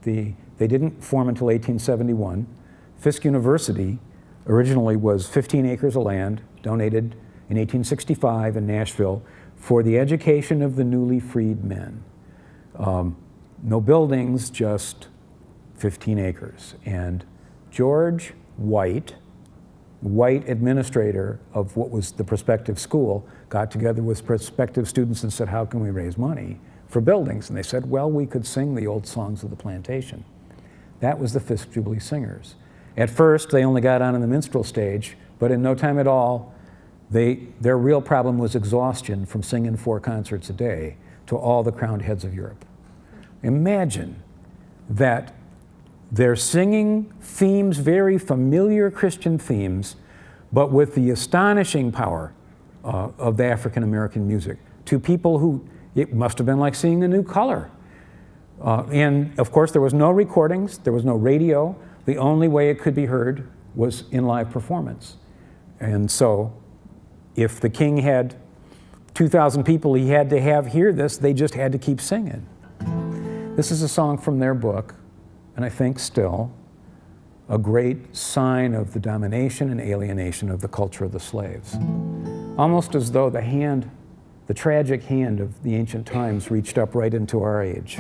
They didn't form until 1871. Fisk University originally was 15 acres of land, donated in 1865 in Nashville for the education of the newly freed men. No buildings, just 15 acres. And George White administrator of what was the prospective school, got together with prospective students and said, how can we raise money for buildings? And they said, well, we could sing the old songs of the plantation. That was the Fisk Jubilee Singers. At first, they only got on in the minstrel stage, but in no time at all, their real problem was exhaustion from singing 4 concerts a day to all the crowned heads of Europe. Imagine that they're singing themes, very familiar Christian themes, but with the astonishing power of the African American music to people who, it must have been like seeing a new color. And of course, there was no recordings, there was no radio. The only way it could be heard was in live performance. And so, if the king had 2,000 people he had to have hear this, they just had to keep singing. This is a song from their book, and I think still a great sign of the domination and alienation of the culture of the slaves. Almost as though the tragic hand of the ancient times reached up right into our age.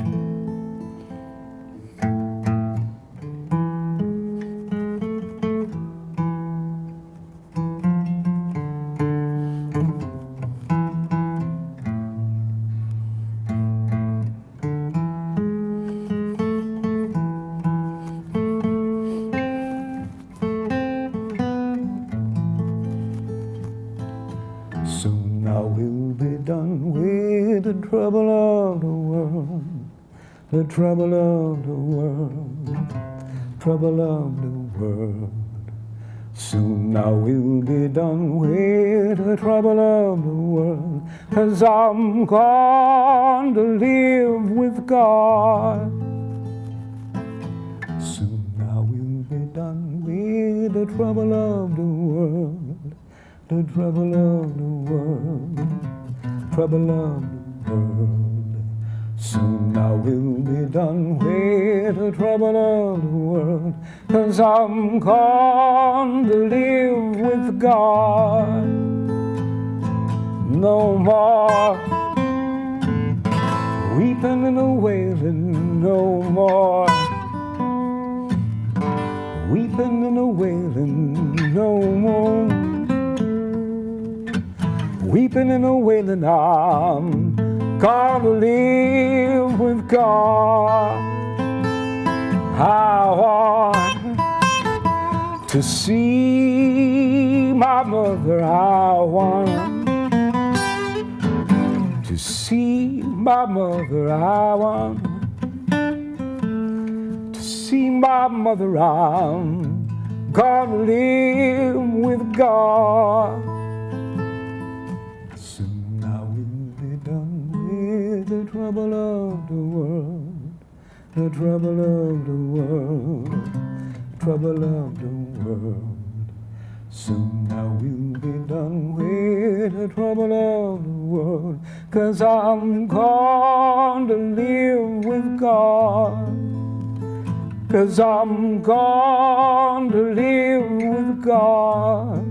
Soon I will be done with the trouble of the world, the trouble of the world, trouble of the world. Soon I will be done with the trouble of the world, 'cause I'm going to live with God. Soon I will be done with the trouble of the world, the trouble of the world, trouble of the world. Soon I will be done with the trouble of the world, 'cause I'm going to live with God. No more weeping and wailing, no more weeping and wailing, no more weeping and wailing. I'm gonna live with God. I want to see my mother. I want to see my mother. I want to see my mother. I'm gonna live with God. The trouble of the world, the trouble of the world, trouble of the world. Soon I will be done with the trouble of the world, 'cause I'm going to live with God. 'Cause I'm going to live with God.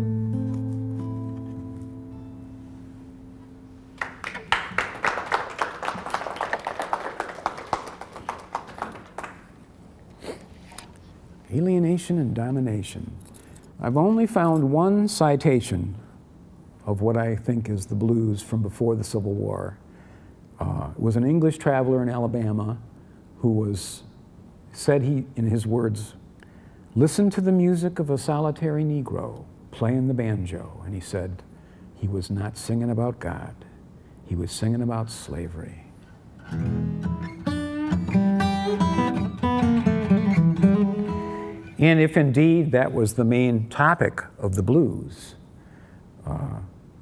Alienation and domination. I've only found one citation of what I think is the blues from before the Civil War. It was an English traveler in Alabama who said in his words, listen to the music of a solitary Negro playing the banjo. And he said he was not singing about God. He was singing about slavery. And if indeed that was the main topic of the blues,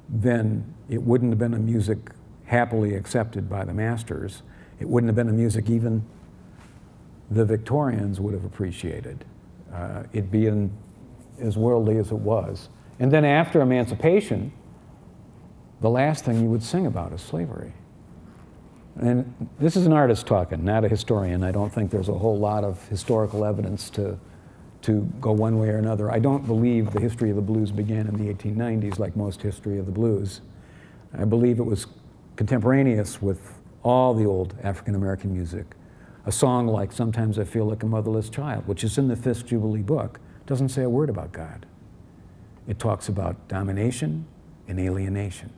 then it wouldn't have been a music happily accepted by the masters. It wouldn't have been a music even the Victorians would have appreciated, it being as worldly as it was. And then after emancipation, the last thing you would sing about is slavery. And this is an artist talking, not a historian. I don't think there's a whole lot of historical evidence to go one way or another. I don't believe the history of the blues began in the 1890s like most history of the blues. I believe it was contemporaneous with all the old African-American music. A song like Sometimes I Feel Like a Motherless Child, which is in the Fifth Jubilee book, doesn't say a word about God. It talks about domination and alienation.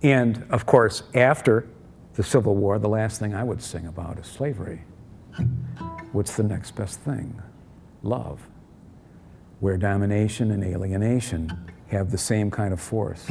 And of course, after the Civil War, the last thing I would sing about is slavery. What's the next best thing? Love, where domination and alienation have the same kind of force.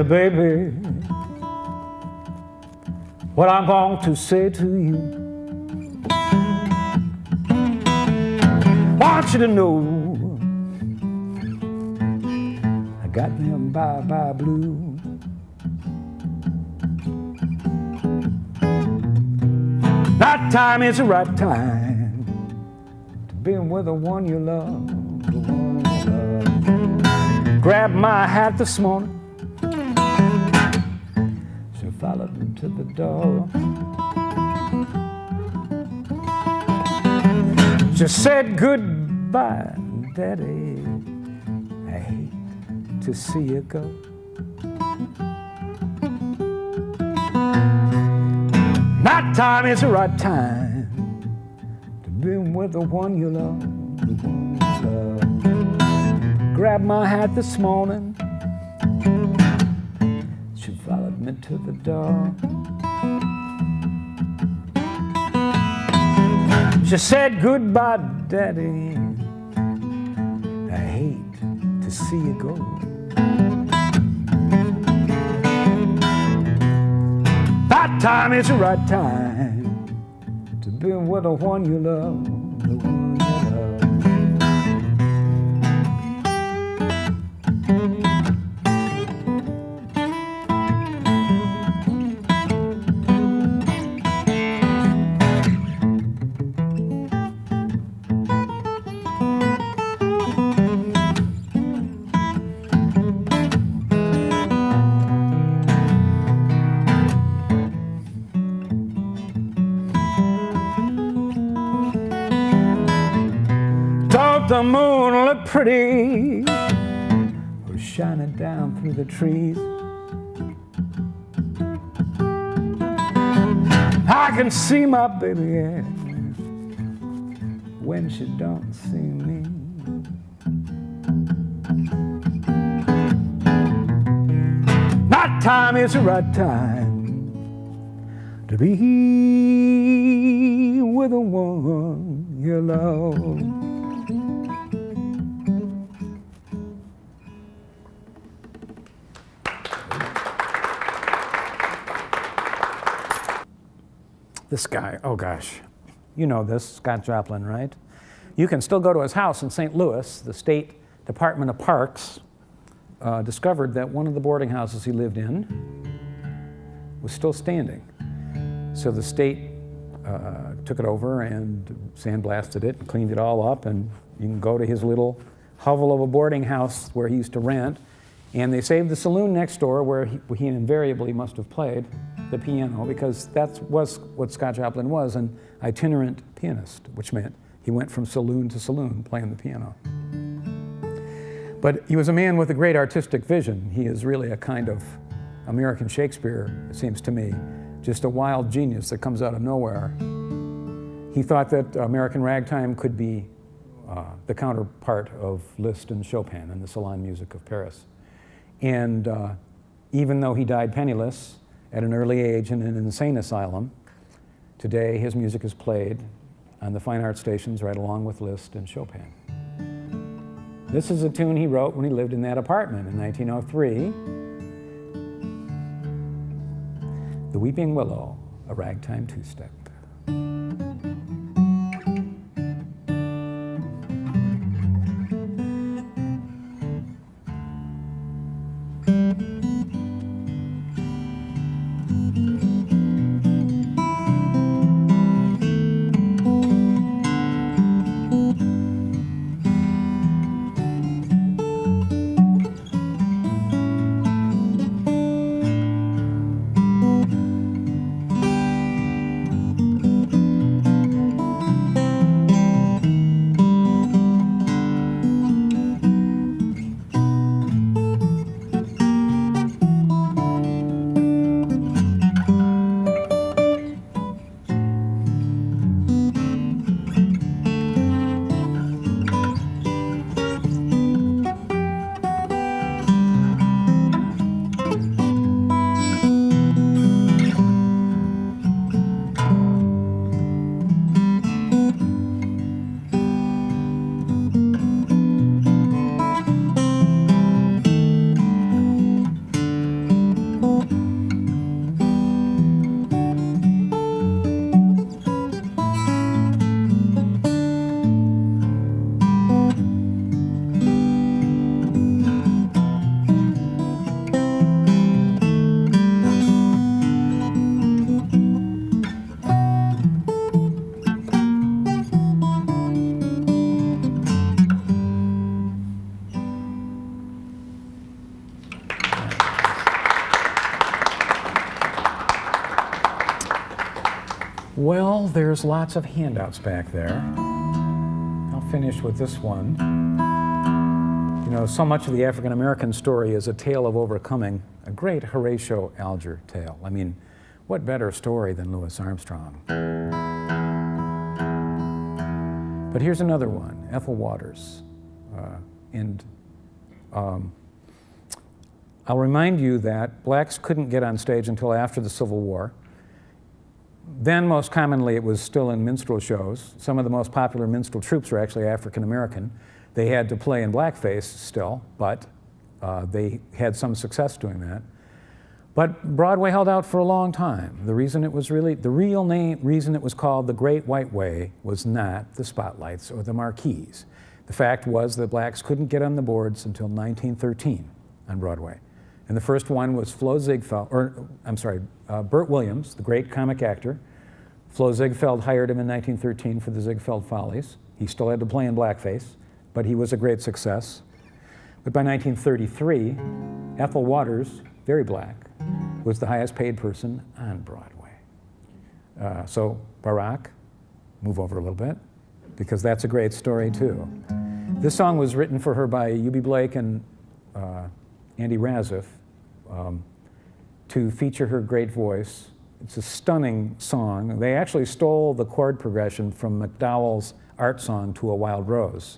Baby, what I'm going to say to you, want you to know I got them bye-bye blues. That time is the right time to be with the one you love, the one you love. Grabbed my hat this morning, followed me to the door. She said goodbye, Daddy. I hate to see you go. That time is the right time to be with the one you love, the one you love. Grabbed my hat this morning, followed me to the door. She said goodbye, Daddy. I hate to see you go. That time is the right time to be with the one you love, the one you love. The moon looked pretty, was shining down through the trees. I can see my baby, yeah, when she don't see me. That time is the right time to be with the one you love. This guy, oh gosh, you know this, Scott Joplin, right? You can still go to his house in St. Louis. The State Department of Parks discovered that one of the boarding houses he lived in was still standing. So the state took it over and sandblasted it and cleaned it all up, and you can go to his little hovel of a boarding house where he used to rent, and they saved the saloon next door where he invariably must have played the piano, because that was what Scott Joplin was, an itinerant pianist, which meant he went from saloon to saloon playing the piano. But he was a man with a great artistic vision. He is really a kind of American Shakespeare, it seems to me, just a wild genius that comes out of nowhere. He thought that American Ragtime could be the counterpart of Liszt and Chopin and the salon music of Paris. And even though he died penniless at an early age in an insane asylum, today his music is played on the fine art stations right along with Liszt and Chopin. This is a tune he wrote when he lived in that apartment in 1903. The Weeping Willow, a ragtime two-step. Well, there's lots of handouts back there. I'll finish with this one. You know, so much of the African American story is a tale of overcoming, a great Horatio Alger tale. I mean, what better story than Louis Armstrong? But here's another one, Ethel Waters. I'll remind you that blacks couldn't get on stage until after the Civil War. Then, most commonly, it was still in minstrel shows. Some of the most popular minstrel troupes were actually African American. They had to play in blackface still, but they had some success doing that. But Broadway held out for a long time. The reason it was really, the real reason it was called the Great White Way was not the spotlights or the marquees. The fact was that blacks couldn't get on the boards until 1913 on Broadway. And the first one was Burt Williams, the great comic actor. Flo Ziegfeld hired him in 1913 for the Ziegfeld Follies. He still had to play in blackface, but he was a great success. But by 1933, Ethel Waters, very black, was the highest paid person on Broadway. So Barack, move over a little bit, because that's a great story too. This song was written for her by U.B. Blake and Andy Razif to feature her great voice. It's a stunning song. They actually stole the chord progression from McDowell's art song To a Wild Rose.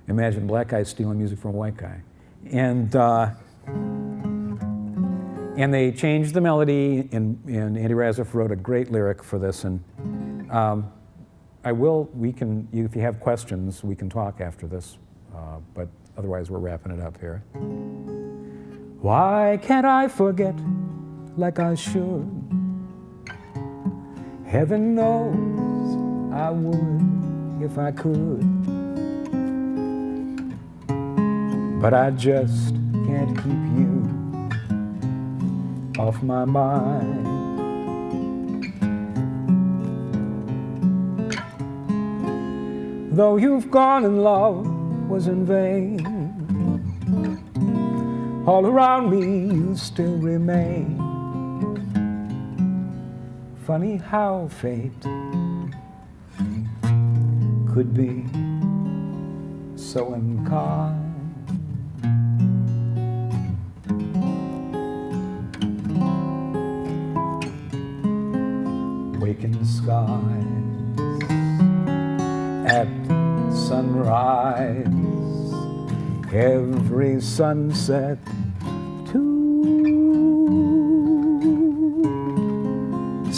Imagine a black guy stealing music from a white guy. And they changed the melody, and Andy Razif wrote a great lyric for this. And if you have questions, we can talk after this, but otherwise we're wrapping it up here. Why can't I forget like I should? Heaven knows I would if I could. But I just can't keep you off my mind. Though you've gone and love was in vain, all around me you still remain. Funny how fate could be so unkind. Waking skies at sunrise, every sunset too.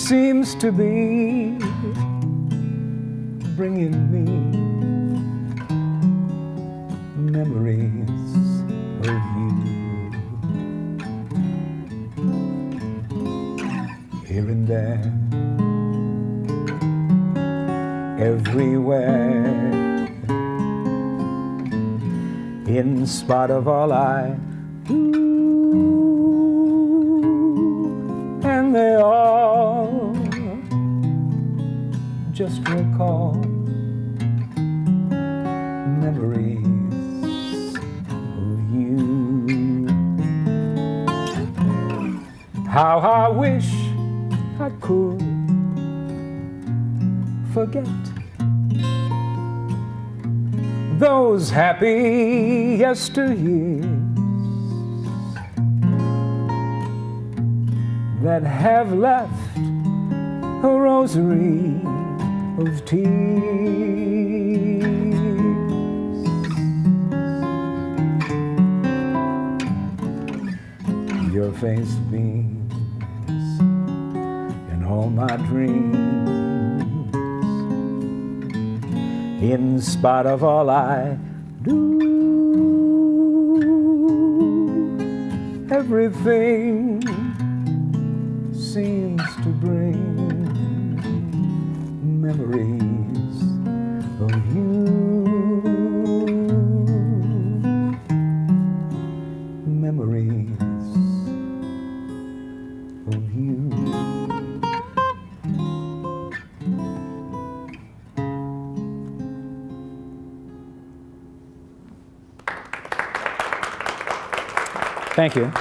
seems to be bringing me memories of you. Here and there, everywhere, in spite of all I do, and they all just recall memories of you. How I wish I could forget those happy yesteryears that have left a rosary of tears. Your face beams in all my dreams, in spite of all I do. Everything seems to bring memories of you. Memories of you. Thank you.